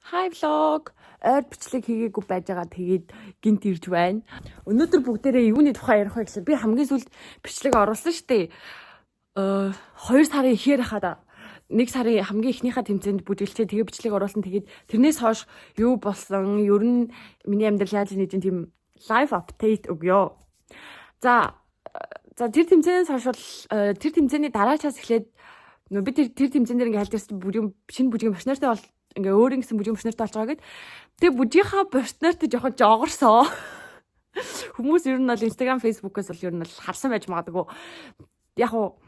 Hi vlog. Ойр бичлэг хийгээгүй байж байгаа тэгээд гинт ирж байна. Өнөөдөр бүгдээрээ юуны тухай ярих вэ гэсэн би хамгийн сүүлд бичлэг оруулсан шүү дээ. 2 сарын ихээр хахад 1 сарын хамгийн ихнийхээ тэмцээнд бүжиглчээ тэгээ бичлэг оруулсан. Тэгээд тэрнээс хойш юу болсон, ер нь миний амьдрал яаж нэгэн тийм live update өгөө. За тэр тэмцээнээс хойш бол тэр тэмцээний дараачаас эхлээд би тэр тэмцээн дээр ингээд хальт ирсэн шинэ бүжгийн бошнортой бол ингээ өөр ингэсэн бүжгийн бошнортой болж байгаа гэд. Тэгээ бүжийнхаа бошнортой жоохон жогорсоо. Хүмүүс ер нь бол Instagram, Facebook-оос бол ер нь харсан байж магадгүй. Яг уу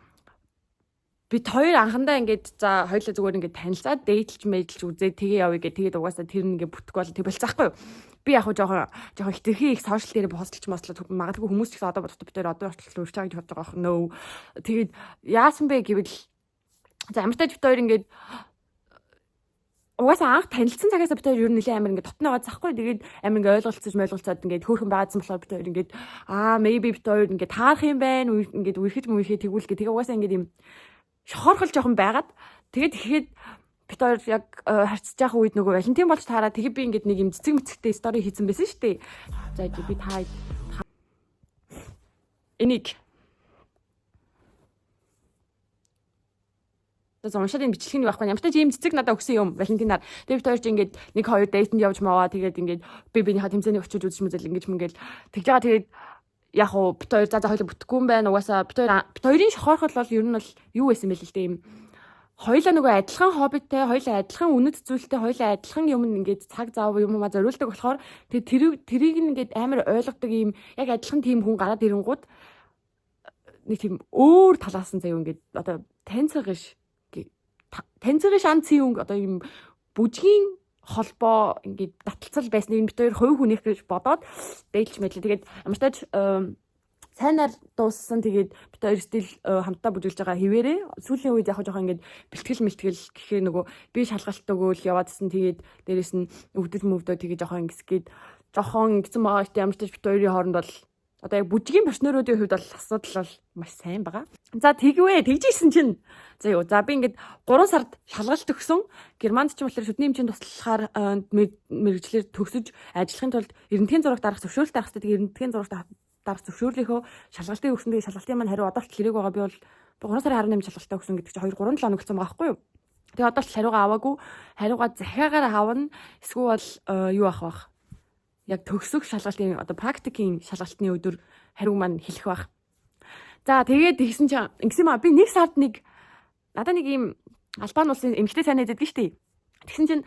бид хоёр анхандаа ингээд за хоёулаа зүгээр ингээд танилцаад дээдлж мэдлж үзээ тэгээ явъя гэх тэгээд угаасаа тэр нь ингээд бүтггүй бол тэг болцаахгүй юу. Би яг уу жоохон хитрхи их сошиал дээр постолч магадгүй хүмүүс ч гэсэн одоо боддог бид хоёр одоо хүртэл үрж байгаа гэж бодож байгаа нөө. Тэгээд яасан бэ гэвэл за амартай бид хоёр ингээд угаасаа анх танилцсан цагаас бид хоёр ер нь нэлээд амар ингээд дотноо байгаа захгүй. Тэгээд амар ингээд ойлголцоод ингээд хөөрхөн байгаадсан болохоор бид хоёр ингээд maybe бид хоёр ингээд таарах юм байна. Ингээд үерхэж тэгвэл тэгээ угаасаа ингээд юм шохорхол жоохон байгаад тэгээд ихэд бид хоёр яг харьцаж байгаа үед нөгөө Валентин болж таараа тэгээд би ингээд нэг юм цэцэг мэцэгтэй стори хийсэн байсан шүү дээ. За би та энийг уншаад энэ бичлэг нь байхгүй ямар ч тийм цэцэг надад өгсөн юм Валентинаар. Тэгээд бид хоёр ч ингээд 1-2 дейтэнд явж маваа тэгээд ингээд бинийхээ тэмцээний очиж үзэж мэдэл ингэж мөнгөл тэгж байгаа. Тэгээд яг уу бид хоёр за хоёул бүтэхгүй юм байна. Угаасаа бид хоёрын шохорхол бол ер нь бол юу байсан бэ л дээ юм. Хоёулаа нөгөө адилхан хоббитэй, хоёулаа адилхан үнэт зүйлтэй, хоёулаа адилхан юм ингээд цаг зав юм зориулдаг болохоор тэгээд тэрийг ингээд амар ойлгодог юм яг адилхан тийм хүн гараад ирэнгууд нэг тийм өөр талаас нь заяа ингээд одоо танцгаш анцын одоо юм бүжгийн холбоо ингээд таталцал байсан юм бид хоёр хувь хүнийх гэж бодоод дээлж мэдлээ. Тэгээд ямар ч тач сайнаар дууссан. Тэгээд бид хоёр стил хамтдаа бүжиглж байгаа хിവэрээ сүүлийн үед яг жоохон ингээд бэлтгэл гэхээр нөгөө би шалгалт өгөөл яваадсэн. Тэгээд дээрэс нь өвдөө тэгээд жоохон ингэсгээд жоохон ингэсэн байгаа гэдэг ямар ч тач бид хоёрын хооронд бол одоо яг бүжгийн партнеруудын хувьд бол асуудал бол маш сайн байгаа. За тэгжсэн чинь за би ингээд 3 сард шалгалт өгсөн. Германд ч болохоор шүдний хэмжээнд туслахаар мэрэгчлэр төгсөж ажиллахын тулд эрдэнэтийн зураг дарах зөвшөөрлөлт авах хэрэгтэй. Эрдэнэтийн зураг дарах зөвшөөрлийнхөө шалгалтыг өгсөн. Тэгээ шалгалтын маань хариу одоо ч хэрэг байгаа. Би бол 3 сарын 18-нд шалгалтаа өгсөн гэдэг чинь 2-3 7 өнгөрсөн байгаа байхгүй юу? Тэгээ одоо ч хариугаа аваагүй. Хариугаа захиагаар авна. Эсвэл юу авах вэ? Яг төгсөх шалгалтын одоо практикийн шалгалтын өдөр хариу маань хэлэх байх. За тэгээд тэгсэн чинь ингэсэн маа би 1 сард надад нэг юм Албан улсын эмэгтэй сайн найз байдаг шүү дээ. Тэгсэн чинь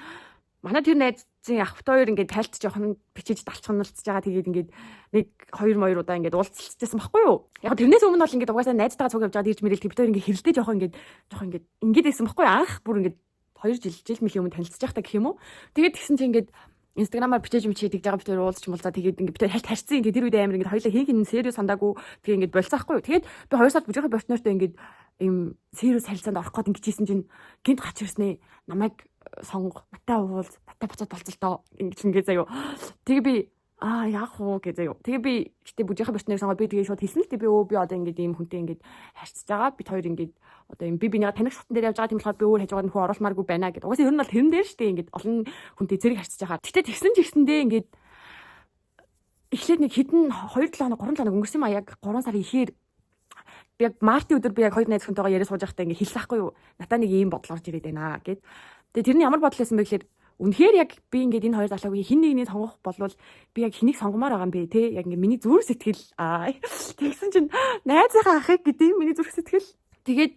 манай тэр найзын ах хоёр ингээд тайлт жоохон бичиж далчханалцж байгаа. Тэгээд ингээд 1-2 удаа ингээд уулзчихсан байхгүй юу? Яг тэрнээс өмнө бол ингээд угаасаа найзтайгаа цуг явж байгаад ирж мэрэл бид хоёр ингээд хэрэлдээ жоохон ингээд байсан байхгүй юу? Анх бүр ингээд 2 жил мэхийн өмнө танилцж байхдаа гэх юм уу? Тэгээд тэгсэн чинь ингээд Instagram-аар бичиж тэгж байгаа бид хоёр уулзч муулзаа тэгээд ингээд бид хоёр харьцсан. Тэгээд тэр үед амар ингээд хоёлаа хийх serious сандаагүй тэгээд ингээд болцсаахгүй. Тэгээд би 2 сард бүжийнхаа партнертай ингээд ийм serious харилцаанд орох гээд ингэж хийсэн чинь гинт гарч ирснэ. Намайг сонго, батаа уулз, батаа буцаад болцолтоо ингээд заяа. Тэгээ би яах вэ гэж заяа. Тэгээ би гэтээ бүжийнхаа партнерыг сонгоод би тэгээ шууд хэлсэн л дээ. Би одоо ингээд ийм хүнтэй ингээд харьцаж байгаа. Бид хоёр ингээд одоо юм биний таних шатн дээр явж байгаа тийм болохоор би өөр хажуугаар нөхөө оруулмааргүй байна гэдэг. Угаасаа ер нь бол тэрэн дээр шүү дээ. Ингээд олон хүнтэй зэрэг харьцаж байгаа. Гэтээ тэгсэндээ ингээд эхлээд нэг хэдэн 2-7 хоног 3 хоног өнгөрсөн юм яг 3 сарын ихээр би яг мартын өдөр би яг хоёр найз хүнтэйгээ яриа сууж байхдаа ингээд хэлсэхгүй юу. Надаа нэг ийм бодол орж ирээд байна гэд. Тэгээ тэрний ямар бодол байсан бэ гэхээр үнэхээр яг би ингээд энэ хоёр залууг хин нэгнийг сонгох болвол би яг хэнийг сонгомоор байгаа юм бэ те. Яг ингээд миний зүрх сэтгэл тэгсэн чинь найзынхаа ахыг гэдэг миний зүрх сэтгэл. Тэгээд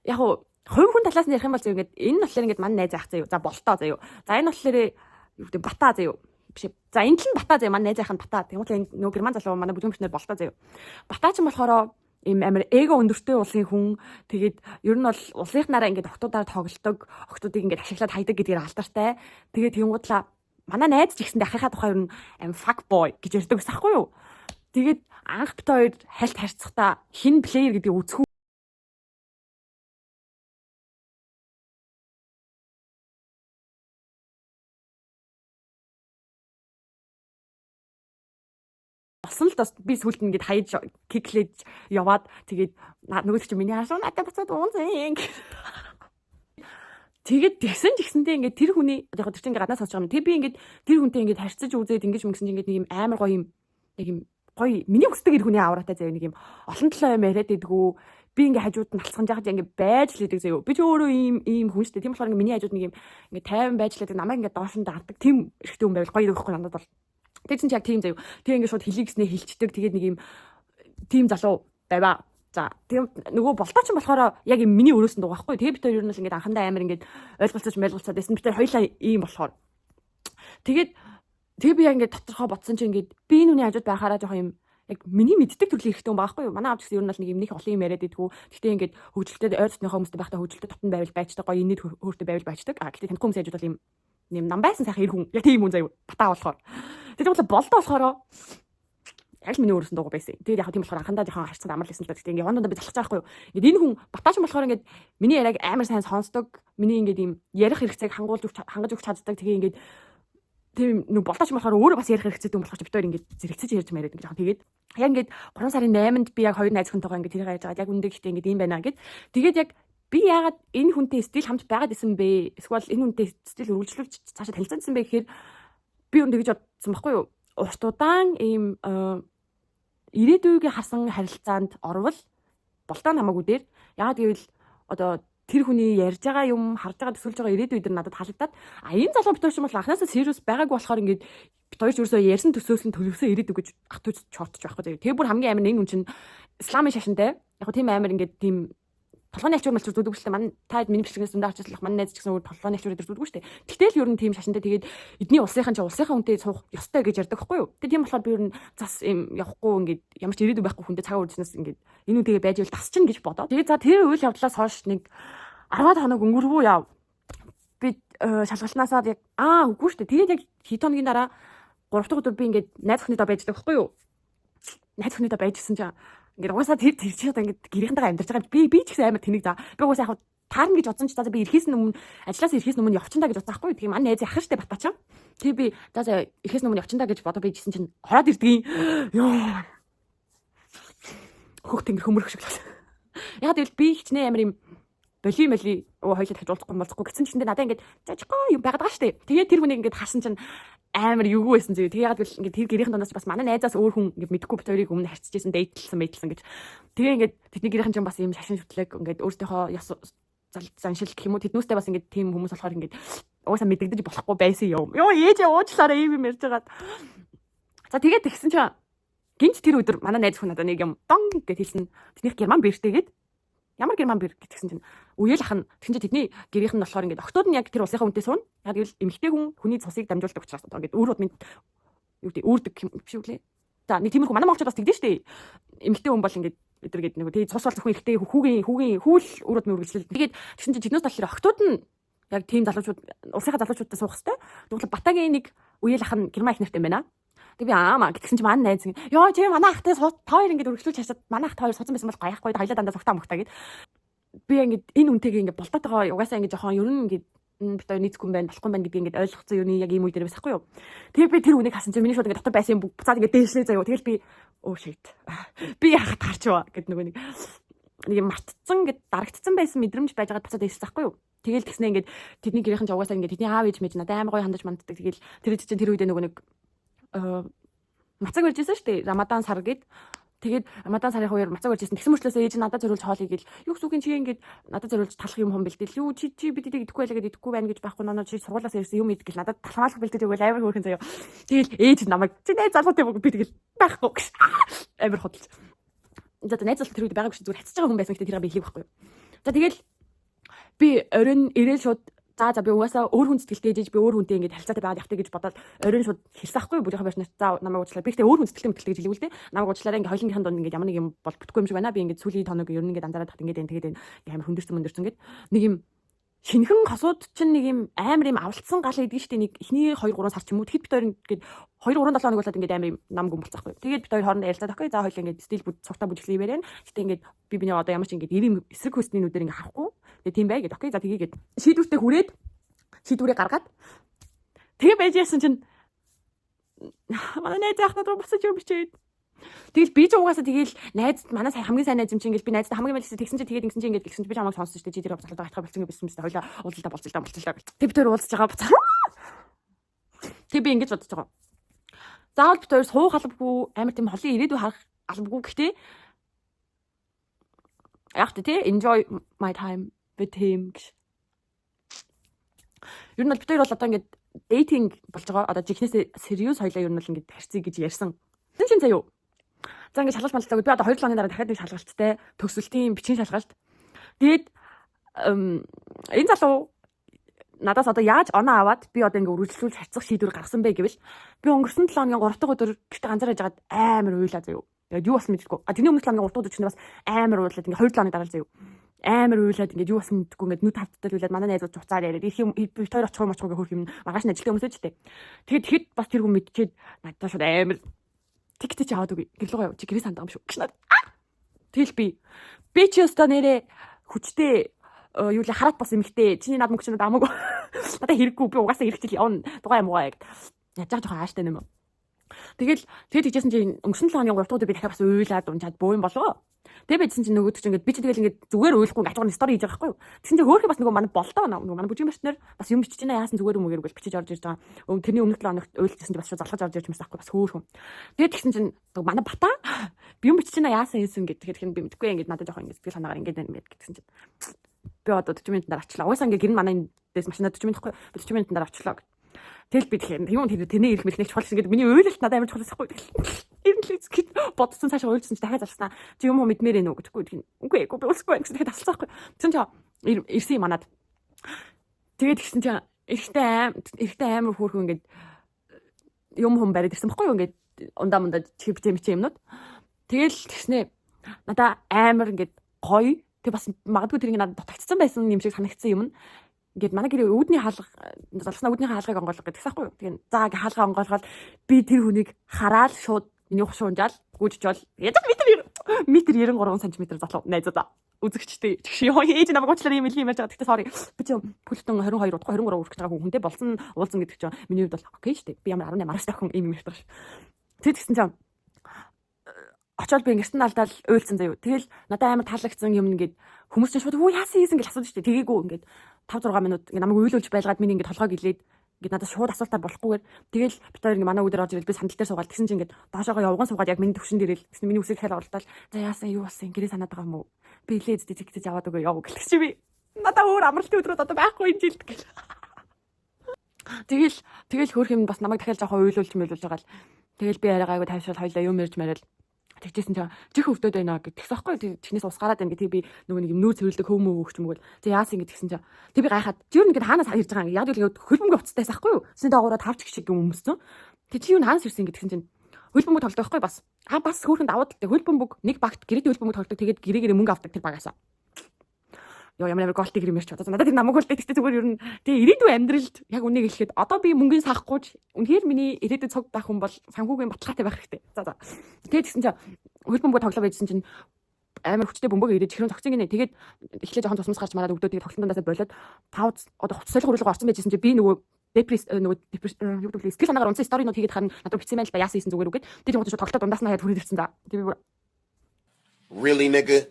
яг хувь хүн талаас нь ярих юм бол зөө ингээд энэ болохоор ингээд манай найз ах заяа. За болтоо заяа. За энэ болохоор юу гэдэг батаа заяа. Биш. За энэ л нь батаа заяа. Манай найз ах нь батаа. Тэгмээ нөгөө герман залуу манай бүжгийн бишнэр болтоо заяа. Батаа ч юм болохоор ийм амар эго өндөртэй улсын хүн. Тэгээд ер нь бол улсынхнаараа ингээд октоудаар тоглолдог, октоудыг ингээд ашиглаад хайдаг гэдгээр алдартай. Тэгээд тэнгуудлаа манай найз ч ихсэндээ ахыхаа тухай ер нь fuck boy гэж ярьдаг байсан хгүй юу. Тэгээд анх бит хоёр хальт харьцахдаа хин плеер гэдгийг үзэх болсон л би сүлд нь ингээд хаяж киклэж яваад тэгээд нөгөөд чи миний хаашаа надад буцаад уунзэн. Тэгээд тэгсэн ч гэсэндээ ингээд тэр хүний яг тэр чинь ингээд гаднаас сонсож байгаа юм. Тэг би ингээд тэр хүнтэй ингээд харьцаж үзээд ингэж мөнгөсөн чинь ингээд нэг юм амар гоё юм яг юм гоё миний өсдөг ир хүний авраатай заяа нэг юм олон толоо юм яриад идэггүй. Би ингээд хажууд нь алцхан жахад ингээд байж л идэг заяа. Би ч өөрөө ийм хүн шүү дээ. Тийм болохоор ингээд миний хажууд нэг юм ингээд 50 байж л идэг. Намайг ингээд доош нь даардаг. Тийм эрэгтэй хүн байвал гоё идэхгүй надад бол. Тэгсэн чи яг тийм заяа. Тэг ингээд шууд хэлийгснээ хилчдэг. Тэгээд нэг юм тийм залуу байваа. За тийм нөгөө болтооч нь болохоор яг юм миний өрөөс нь дугаахгүй. Тэгээ бид хоёр ер нь л ингээд анхандаа амар ингээд ойлголцож байсан. Бид хоёр хоёлаа ийм болохоор. Тэгээд би яг ингээд тодорхой бодсон чинь ингээд би энэ хүний хажууд байхаараа жоох юм яг миний мэддэг төрлийн хэрэгтэй хүн байхгүй юу? Манай аав гэсэн ер нь л нэг юм нэг олон юм яриад идэггүй. Гэхдээ ингээд хөгжилтэй ойр дотныхоо хүмүүстэй байхдаа хөгжилтэй татан байвал байждаг, гоё инээд хөөртэй байвал байждаг. Гэхдээ танихгүй хүмүүс хажууд бол юм нам байсан сайхан ир хүн. Яг тийм хүн заяа батаа болохоор. Тэгээд болдоо болохоор яг миний өөрөөс нь дуугаа байсан. Тэгээд яг тийм болохоор анхандаа жоохон харцад амар л байсан л да. Гэхдээ ингээд явандаа би залхаж байгаа байхгүй юу. Ингээд энэ хүн батаач болохоор ингээд миний яриаг амар сайн сонсдог. Миний ингээд юм ярих хэрэгцээг хангаж өгч чаддаг. Тэгээ ингээд тийм нэг болтооч болохоор өөрөө бас ярих хэрэгцээтэй юм болохоор бид хоёр ингээд зэрэгцэж ярьж яриад ингээд жоохон тэгээд яг ингээд 3 сарын 8-нд би яг хоёр найзхантайгаа ингээд тэрийг яаж байгаа яг үндэ гэхдээ ингээд юм байна гэд. Тэгээд яг би яагаад энэ хүнтэй стил хамт байгаад исэн бэ? Эсвэл энэ хүнтэй стил үргэлжлүүлж цаашаа танилцсан бэ гэхээр би үндэ гэж бодсон байхгүй юу? Урт удаан ийм ирээдүйгээ хасан харилцаанд орвол болтоо намаагүй дээр яагаад гэвэл одоо тэр хүний ярьж байгаа юм харж байгаа төсөлж байгаа ирээдүй дээр надад халагдаад энэ залуу битүүр юм бол анхнаасаа serious байгаагүй болохоор ингээд бит хоёр ерөөсөө ярьсан төсөөлсөн төлөвлөсөн ирээдүй гэж ах түүч чортож байхгүй. Тэгээ бүр хамгийн амар нэг хүн чинь исламын шашинтай яг тийм амар ингээд тийм толгойн ачуур малчуур зүддэг шүү дээ. Манай таад миний бичгээс зөндөө авчихлах манай найз ч гэсэн толгойн ачуур дээр зүддэг шүү дээ. Тэгтэл ер нь тийм шашинтай тэгээд эдний улсынхан хүнтэй суух ёстой гэж ярьдаг байхгүй юу. Тэгээд тийм болохоор би ер нь зас юм явахгүй ингээд ямар ч ирээдүй байхгүй хүнтэй цагаа үржснээс ингээд энэ үтэйгээ байж ивэл тасчин гэж бодоо. Тэгээд за тэр үйл явдлаас хойш нэг 10 хоног өнгөрвөө яв. Би шалгалнаасаа яг үгүй шүү дээ. Тэгээд яг хэд хоногийн дараа 3 дахь өдөр би ингээд найз охиныдоо байждаг байхгүй юу. Найз охиныдоо байжсэн чинь ингээд угаасаа тэр чигээр ингээд гэрийнхэнтэйгээ амьдарч байгаа би ч гэсэн амар тэнэг за. Би угаасаа яг таарна гэж бодсон ч за би ирэхээс өмнө ажлаас ирэхээс өмнө явчихна гэж бодсон байхгүй юу. Тэгээ манай найз ах штэ батаа чам. Тэгээ би за ирэхээс өмнө явчихна гэж бодоо байжсэн чинь ороод ирдгийн. Йоо. Хөх тэнгэр хөмөрөх шиг л. Яг тэгвэл би хичнээн амар юм боли хоёлоо хажуулахгүй болцохгүй гэсэн чинь надаа ингээд жажиггүй юм байгаад байгаа штэ. Тэгээ тэр хүнийг ингээд харсан чинь амар юугүй байсан зөө. Тэгээ яг л ингээд тэр гэрийнхэн доноос бас манай найзаас өөр хүн ингээд мэдхгүй бит хоёрыг өмнө харьцажсэн дээдлсэн гэж. Тэгээ ингээд тэдний гэрийнхэн чинь бас юм шашин шүтлэг ингээд өөртөөхөө заншил гэх юм уу тэднүүстэй бас ингээд тийм хүмүүс болохоор ингээд уусаа мэдэгдэж болохгүй байсан юм. Йоо ээжээ уучлаарай ийм юм ярьж байгаад. За тэгээд тэгсэн чинь гинт тэр өдөр манай найз хүн надад нэг юм дон гэж хэлсэн. Тэднийх герман бэртэйгээд ямар герман бэр гэтгсэн чинь үеэл ах нь тэгсэн чинь тэдний гэрийнх нь болохоор ингээд октод нь яг тэр улсынхаа хүнтэй суун. Яг гэвэл эмэгтэй хүн хүний цусыг дамжуулдаг учраас одоо ингээд өөр бод юу гэдэг үүрдэг биш үү лээ. За нэг тиймэрхүү манай монголчууд бас тэгдэж штэ. Эмэгтэй хүн бол ингээд өдөргээд нэг тэгээ цус бол зөвхөн эмэгтэй хүүгийн хүүл өөр бод үргэлжлэл. Тэгээд тэгсэн чинь тэднээс болохоор октод нь яг тийм залуучууд улсынхаа залуучуудтай суух хэвээр. Тэгвэл батагийн нэг үеэл ах нь герман их нэртэй байна. Тэг би гэтгсэн чи манай найз ёо чи манай ахтай та хоёр ингээд өргөжлүүлж хасаад манай ах та хоёр суудсан байсан бол гаяхгүй хоёлаа дандаа сухтаа мөхтаа гэд би ингээд энэ үнтэйгээ ингээд болтоотойгоо угаасаа ингээд жоохон ер нь ингээд бит хоёр нийцгүй байна болохгүй байна гэдгийг ингээд ойлгоцсон ер нь яг ийм үе дээр байсахгүй юу. Тэгээ би тэр үнийг хасан чи миний шууд ингээд дотор байсан юм буцаад ингээд дээшлээ заяа. Тэгэл би shit би яхад гарчваа гэд нөгөө нэг юм мартцсан гэд дарагдцсан байсан мэдрэмж байж байгаад буцаад дээшлээ байхгүй юу. Тэгэл тэгснэ ингээд тэдний гэрийнхэн ч угаасаа ингээд тэдний аав ээж мэж надад амар гоё хандаж манддаг. Тэгэл тэр чинь тэр үедээ нөгөө нэг мацаг барьжсэн шүү дээ. Рамадан сар гээд тэгээд Рамадан сарын хоёр мацаг барьжсэн. Тэгсэн мөрчлөөс ээж надад зориулж хоолыг гээл юу зүгийн чи ингээд надад зориулж талах юм бэлдэл. Юу чи бид энийг идэхгүй байлаа гэдэг идэхгүй байна гэж байхгүй ноо чи сургуулаас ирсэн юм идэл надад талхаалах бэлдэж өгөөл амар хөөрхөн заяа. Тэгэл ээж намайг чи найз залуутай би тэгэл байхгүй амар хөдөлж. За найз залуу тэр үед байгаагүй шүү зүгээр хацж байгаа хүн байсан гэхдээ тэр би хэлэх байхгүй. За тэгэл би оройн ирээл шууд за би угаасаа өөр хүн сэтгэлтэй ээжэж би өөр хүнтэй ингэж харилцаатай байгаад явах гэж бодоод оройн шууд хэлсэн ахгүй бүжийнхаа байшнаас за намайг уучлаа. Би гэхдээ өөр хүн сэтгэлтэй мэтгэлтэй гэж хэлэв л дээ. Намайг уучлаарай ингээ хоёлынхын донд ингээ ямар нэг юм бол бүтггүй юм шиг байна. Би ингээ сүүлийн тоног ер нь ингээ анзаараад тахад ингээ тэгээд амар хөндөрсөн гээд нэг юм шинхэн хосууд чинь нэг юм амар юм авалтсан гал идэг штэ нэг эхний 2 3 сар ч юм уу тэгэхэд бид хоёр ингээд 2 3 7 хоног болоод ингээд амар юм нам гүмбэлцэхгүй. Тэгээд бид хоёр хоорондоо ярилцаад байхгүй. За хоёул ингээд стил цугтаа бүжиглээ юм яриа. Гэтэ ингээд биний одоо ямар ч ингээд 90 эсрэг хөөсний нүдээр ингээд харахгүй. Тэгээ тийм бай гэдэг. Окей. За тгийгээд шийдвэртээ хүрээд шийдвэрээ гаргаад тэгээ байж яасан чинь манай найз ахнад руу буцаж юм бичээд Тэгэл би ч угаасаа тэгэл найзд манай хамгийн сайн найз юм чи ингээл би найзд хамгийн мэлсэн тэгсэн чи тэгээд ингэсэн чи ингээд тэгсэн чи би чамайг сонссон шүү дээ. Чи тэр залхаад байгаа болцсон гэж байсан юм шүү дээ. Хоёлаа уулзалтаа болцолтой. Тэг бид хоёр уулзж байгаа бацаа. Тэг би ингэж бодож байгаа. Заавал бид хоёр суух албагүй амар тийм холын ирээдүй харах албагүй гэхдээ яг тэ enjoy my time with him. Ер нь бол бид хоёр бол одоо ингээд dating болж байгаа. Одоо жихнээсээ serious хоёлаа ер нь бол ингээд харьцъя гэж ярьсан. Тэн чин заяа юу? За ингээд шалгалт малцлаа. Би одоо 2 7 оны дараа дахиад нэг шалгалттай төгсөлтийн бичгийн шалгалт. Тэгээд энэ залуу надаас одоо яаж оноо аваад би одоо ингээд үргэлжлүүлж харьцах шийдвэр гаргасан бэ гэвэл би өнгөрсөн 7 хоногийн 3 дахь өдөр гэртээ ганцаар яжгаад амар уйлаа заяа. Тэгээд юу болсон мэдэхгүй. Тэрний өмнөх 7 хоногийн 3 дахь өдөр чинь бас амар уйлаад ингээд 2 7 хоногийн дараа заяа. Амар уйлаад ингээд юу болсон мэдэхгүй ингээд нүд тавттай уйлаад манай найзууд цуцаар яриад их юм би хоёр очих юм гэх хөрх юм маргааш нь ажилтны хүмүүсээ ч тээ. Тэгэхэд бас тэр хүн мэдчихэд надад шууд амар тэгтэж аваад үгүй. Гэрлүүгээ чи гэрээ сандаа юм шүү гэж надад. Тэгэл би чи өстө нэрээ хүчтэй юу л хараад бас эмхтэй чиний над мөнгө чиний амаагүй. Надад хэрэггүй би угаасаа хэрэгтэл явна. Дугаа юм уу яг. Яаж жоохон ааштай юм. Тэгээд тэгжсэн чи өнгөрсөн 7 хоногийн 3 дахь өдөр би дахиад бас уйлаад унчаад боо юм болоо. Тэгээ бидсэн чи нөгөөд чи ингээд би чи тэгэл ингээд зүгээр уйлахгүй ажгаар стори хийж байгаа байхгүй юу. Тэгсэн чи хөөхий бас нөгөө манай болтоо манай бүжгийн барьснаар бас юм бичиж байна яасан зүгээр юм уу гэж бичиж орж ирж байгаа. Тэрний өмнөх 7 хоногт уйлжсэн чи бас залхаж орж ирж юмсахгүй бас хөөхөн. Тэгээд тэгсэн чи манай бата би юм бичиж байна яасан хийсэн гэдэг. Тэгэхээр би мэдгүй ингээд надад жоохон ингээд сэтгэл санаагаар ингээд байна гэдгсэн чи би одоо 40 минутанд дараа очлаа. Угаасаа ингээд гэр нь манай дэс машина 40 минут байхгүй 40 минутанд дараа очлоо. Тэгэл би тэгэхээр юм тэрний ирэх мэлнэх чухал гэсэн. Ингээд миний уйлалт надад амар чухал байхгүй. Ирнэлээс гэд бодсон цаашаа уйлсан чи дахиад залснаа. Чи юм уу мэдмээр нөө гэдэггүй. Үгүй би уулсгүй гэсэн дахиад асуусан байхгүй. Тэгсэн чи ирсэн юм манад. Тэгээд тэгсэн чи эрэхтэй амар хөөрхөн ингээд юм хүм бариад ирсэн байхгүй юу ингээд ундаа чив юмнууд. Тэгэл тэгснэ надаа амар ингээд гоё. Тэг бас магадгүй тэрийг надад дутагдсан байсан юм шиг санагдсан юм. Ингээд манай гэрээ үүдний хаалга залснаа үүдний хаалгыг онгойлгох гэдэгс байхгүй юу. Тэгээ заа ингээ хаалгаа онгойлгоод би тэр хүнийг хараад шууд миний ухш унжаал гүйжжол ядаж метр 93 см залуу найзуудаа үзэгчтэй чи ээж намайг уучлаарай юм ярьж байгаа. Тэгтээ sorry би чи пүлтэн 22 удаа 23 үргэж байгаа хүнтэй болсон уулзсан гэдэг чинь миний хувьд бол окей шүү дээ. Би ямар 18 10 дахин юм ярьдаг ш. Тэгсэн чинь очоод би ингэсэн алдаал уйлсан заяа. Тэгэл надад амар таалагдсан юм ингээд хүмүүс чинь шууд юу яасан хийсэн гэж асууж штэ. Тэгээгүй ингээд 5 6 минут ингээд намайг уйлуулж байлгаад миний ингээд толгойг илээд ингээд надад шууд асуултаар болохгүйгээр тэгэл бид хоёр ингээд манай үүдээр орж ирэл би сандал дээр суугаад тэгсэн чинь ингээд доошоогоо явган суугаад яг миний төвшин дээр л тэгсэн миний үсэг хайл оролдоод за яасан юу болсон гэрээ санаад байгаа юм уу? Би илээд тэгтэж аваад өгөө яв гэх чи би надад өөр амралтын өдрүүд одоо байхгүй энэ жилд гэл. Тэгэл хөөх юм бас намайг дахиад жоохон уйлуулж байгаа л тэгэл би арайгаагүй тавьшаал хоёлаа юм ярьж марил тэгжсэн чинь чих өвдөд байна гэдэгс аахгүй чинээс ус гараад байна гэдэг би нөгөө нэг юм нүүр цэвэрлдэг хөөмөө өгч мөгөл тэг яасан гэдгсэн чинь тэг би гайхаад чи юу нэг хаанаас ирж байгаа юм яг л ингэ хөлбөмбөг уцтайс аахгүй юу син дагуураа тавч шиг юм өмссөн тэг чи юу хаанаас ирсэн гэдгсэн чинь хөлбөмбөг толдог байхгүй бас бас хөөхөнд аваад хөлбөмбөг нэг багт гэрээтэй хөлбөмбөг толдог тэгээд гэрээгээр мөнгө авдаг тэр багаасаа ёо ямар голт гэр юм ярьж бодож надад тэр намайг бол тэгтээ зүгээр ер нь тэгээ ирээдүйн амьдралд яг үнийг хэлэхэд одоо би мөнгөний сахахгүй үнэхээр миний ирээдүйн цог байх хүн бол санхүүгийн баталгаатай байх хэрэгтэй. За. Тэгээд тэгсэн чинь хөлбөмбөг тоглоо байжсэн чинь амар хүчтэй бөмбөг ирээд чихрэн цогцсон гинэ. Тэгээд эхлээд жоохон тусмас гарч мараад өгдөө тэгээд тоглолтондоо болоод пауз одоо солих хуралга орсон байжсэн чинь би нөгөө депресс юу гэдэг скил санаагаар унсан сторинууд хийгээд харна надад бичсэн байл ба яасан хийсэн зүгээр үгээд тэр юм чинь тоглолтод дундаас нь хаяад хүрээд ирсэн за. Really nigga.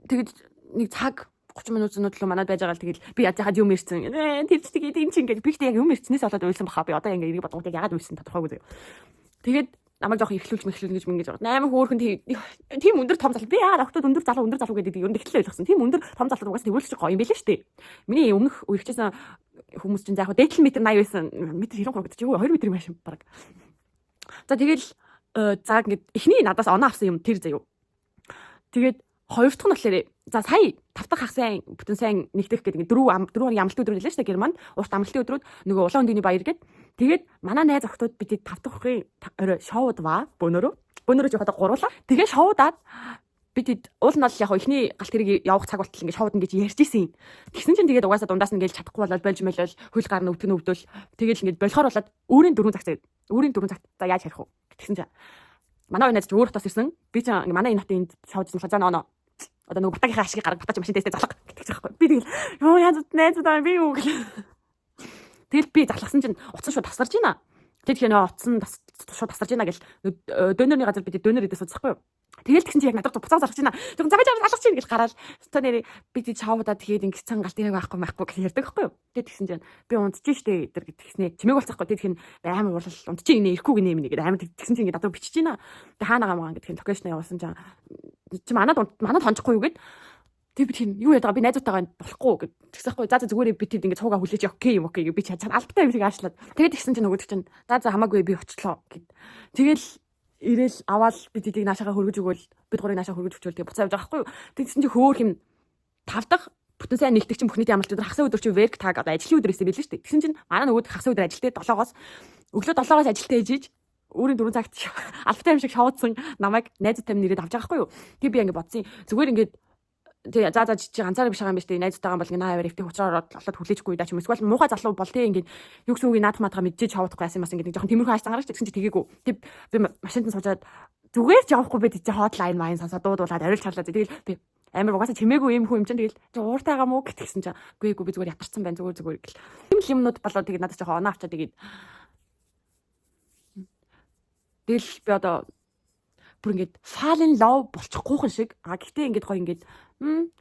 Тэгэл нэг цаг 30 минут л манад байж байгаа л тэгэл би яаж яхад юм ирсэн. Тэр ч тэгээд энэ чинь ингээд би ихтэй яг юм ирснээс болоод уйлсан баха. Би одоо ингээд эрийг бодгоо ягаад уйлсан тодорхойгүй заяа. Тэгээд намайг жоох ихлүүлж гэж ингэж байгаа. 8 хөөрхөн тийм өндөр том залуу. Би яагаад охтод өндөр залуу гэдэг ер нь тэгтэл ойлгосон. Тийм өндөр том залуу угаас тэгүүлж гоё юм байлээ шүү дээ. Миний өмнөх үерхчихсэн хүмүүс чинь заах дээдл метр 80 байсан. Метр 93 гэдэг чи юу 2 метр юм аашин баг. За тэгэл за ингээд эхний надаас оноо авсан юм тэр заяа. Тэгээд хоёр дахь нь болохоор за сая 5 дахь хагас бүтэн сайн нэгдэх гэдэг 4 амралтын өдрүүд байлаа шүү дээ Германд. Урт амралтын өдрүүд нөгөө улаан өндөгний баяр гээд тэгээд манай найз охтууд бид 5 дахь орой шоуд бөөнөрөө жоохон гуруулаа. Тэгээ шоудаад бид уул нь бол яг ихний галт хэрэг явах цаг болтол ингээд шоуд ингэж ярьж исэн. Тэгсэн чинь тэгээд угаасаа дундаас нь ингээд чадахгүй болоод болж мэлэл хөл гарна өвдөл тэгээд ингээд болохоор болоод өөрийн 4 цагт за яаж харих вэ тэгсэн чинь манай найз ч өөр хотоос ирсэн. Би ч манай энэ хотын шоудсан болохоор за нөө одоо нөгөө батагийнхаа ашиг гарга батаж машин дэстэй залга гэдэг ч байхгүй. Би тэгэл ёо яаж найзуудаа би юу гэл. Тэгэл би залгасан чинь уцсан шууд тасарч байна. Тэгээд нөө утсан шууд тасарч ийна гэл дөнөрний газар бид дөнөр идэх суцсахгүй юу. Тэгэл тэгсэн чи яг надад буцаа зарах чинь. Тэгвэл замаа алгах чинь гэж гараад өстө нэрээ бид чаавда тэгээд ингэсэн галт яг байхгүй гэж ярьдаг байхгүй юу. Тэгээд тэгсэн чинь би унтчих штэ гэдэр гэтгснэ. Чимээг болцохгүй тэгээд хин амар уурал унтчих инээ ирэхгүй гинэ минь гэдэг амар тэгсэн чинь ингээд надад бичиж ийна. Тэгээд хаана гамаа гэдэг хин локейшн явуулсан чи манад хончихгүй юу гэд. Тэг би тийм юу яадаг би найзуудтайгаа болохгүй гэжсэхгүй. За зүгээр би тэд ингэ цууга хүлээж окей гэж би чад албатай юм шиг аашлаад. Тэгээд тэгсэн чинь нөгөөд чинь за хамаагүй би очлоо гэд. Тэгэл ирээл аваад би тэдийг наашаага хөргөж өгөөл бид гурыг наашаа хөргөж өгчөөл тэг буцаа явж байгаа байхгүй юу. Тэгсэн чинь хөөр хим 5 дахь бүтэн сайн нэлтэг чинь бүхний амлалт өдөр хагас өдөр чи верк таг одоо ажлын өдөр эсэ билээ шүү дээ. Тэгсэн чинь манай нөгөөд хагас өдөр ажилтээ 7-оос өглөө 7-оос ажилтаа ээжиж өөрийн 4 цагт албатай юм шиг шоудсан намайг найзтай нэрээд авч байгаа байхгүй юу. Тэг би ингэ бодсон. Зүгээр ингээд тэгээ за чи ганцаараа биш байгаа юм биш үү найзтайгаа бол наа аваар эвтэх уцаар ороод олоод хүлээжгүй даа ч юм эсвэл муухай залуу бол тий ингээд юу гэсэн үг наадах матгаа мэдчихэж шавуудахгүй байсан бас ингээд жоохон тиймэрхүү хайсан гараач гэсэн чи тэгээгүй. Тэг би машинтан суужаад зүгээр ч явахгүй би тийч хотлайн майн сонсоо дуудуулаад орилж харлаа. Тэгэл би амар угаасаа чимээгүй юм хүн юм чинь тэгэл чи ууртайгаа мүү гэтгсэн чи үгүй би зүгээр ятарсан байна зүгээр гэл. Тэм л юмнууд болоо тэгээд надад жоохон оноо авчаа тэгээд тэгэл би одоо бүр ингээд fallen love болчихгүйхэн шиг гэхдээ ингээд гоё ингээд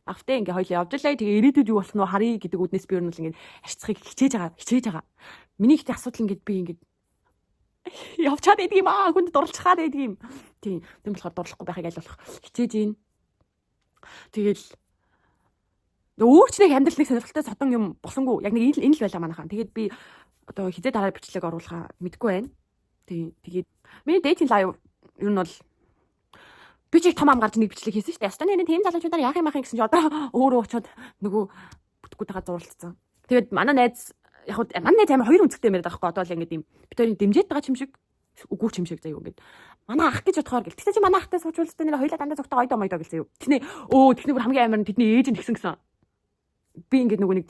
автай ингээ хоёлаа явж лээ. Тэгээ ирээдүйд юу болох нь харъя гэдэг үднээс би ер нь л ингээ арчцахыг хичээж байгаа. Миний ихтэй асуудал ингээ би ингээ явчаад байдаг юм аа. Хүнд дурлцахаад байдаг юм. Тийм болохоор дурлахгүй байхыг аль болох хичээж ийн. Тэгэл өөрчлөх амьдрал нэг сонирхолтой содон юм болонгүй. Яг нэг энэ л байлаа манайхаа. Тэгээд би одоо хизээ дараа бичлэг оруулахаа мэдгүй байна. Тэгээд миний dating live ер нь бол би ч их том ам гарч нэг бичлэг хийсэн шүү дээ. Ястаа нэрийн тийм залуучуудаар яах юм гэсэн чи одоо өөрөө очиод нөгөө бүтгэхгүй тагаа зурлцсан. Тэгээд манай найз манай найз амар хоёр өнцгтэй мэрээд байгаа байхгүй одоо л ингэдэм бид хоёрын дэмжиж байгаа юм шиг үгүй юм шиг заяа ингээд манай ах гэж бодохоор гэл. Тэгсэн чи манай ахтай суучулстай нэр хоёлаа дандаа зогтоо ойдоо мойдоо гэл заяа. Тэхний бүр хамгийн амар нь тэдний ээж нь тэгсэн гэсэн. Би ингээд нөгөө нэг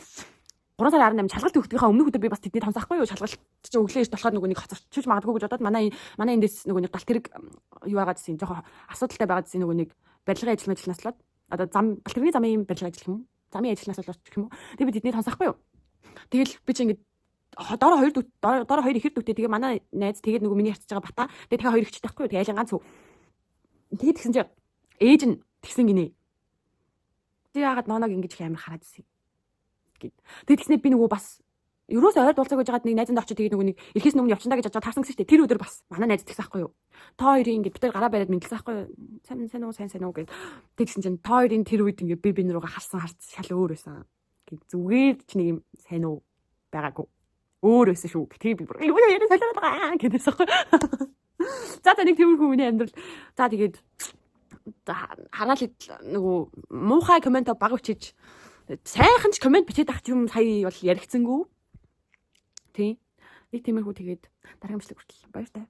3 сарын 18 шалгалт өгдөгийнхаа өмнөх өдөр би бас тэдний томсахгүй юу шалгалт чи өглөө болохоор нөгөө нэг хоцорчиж магадгүй гэж бодоод манай эндээс нөгөө нэг галт хэрэг юу байгаа гэсэн жоохон асуудалтай байгаа гэсэн нөгөө нэг барилгын ажил наслаад одоо галт хэргийн замын барилгын ажил юм уу замын ажил наслаад гэх юм уу тэг би тэдний томсахгүй юу тэгэл би чи ингээд дороо хоёр ихэр дүүтэй тэгээ манай найз тэгээд нөгөө миний харьцаж байгаа бата тэгээ тэгээ хоёр ихчтэй байхгүй юу тэгээ айлын ганц тэгээд тэгсэн чи ээж нь тэгсэн гинэ тэг яагаад нооног ингэж их амар хараад ирсэн тэгээд тэгснэ би нөгөө бас ерөөсөө ойр дуулцаг гэж байгаад нэг найзанд очиж тэгээд нөгөө нэг эрхээс өмнө явчихна гэж бодож таарсан гэсэн чинь тэр өдөр бас манай найз тэгсэн байхгүй юу та хоёрын ингээд бид гараа бариад мэдлсэн байхгүй юу сайн уу гэж тэгсэн чинь та хоёрын тэр үед ингээд би руугаа харсан шал өөр байсан гэд зүгээр ч нэг юм сайн уу байгаагүй өөр байсан шүү тэгээд би бүр юу яриа солиод байгаа гэдээс байхгүй за нэг тиймэрхүү миний амьдрал за тэгээд хараал нөгөө муухай комент баг өчиж сайхан ч комент бичээд ах юм сая бол яригцсангүй. Тийм. Нэг тиймэрхүү тэгээд дараагийн бичлэг хүртэл баяр таа.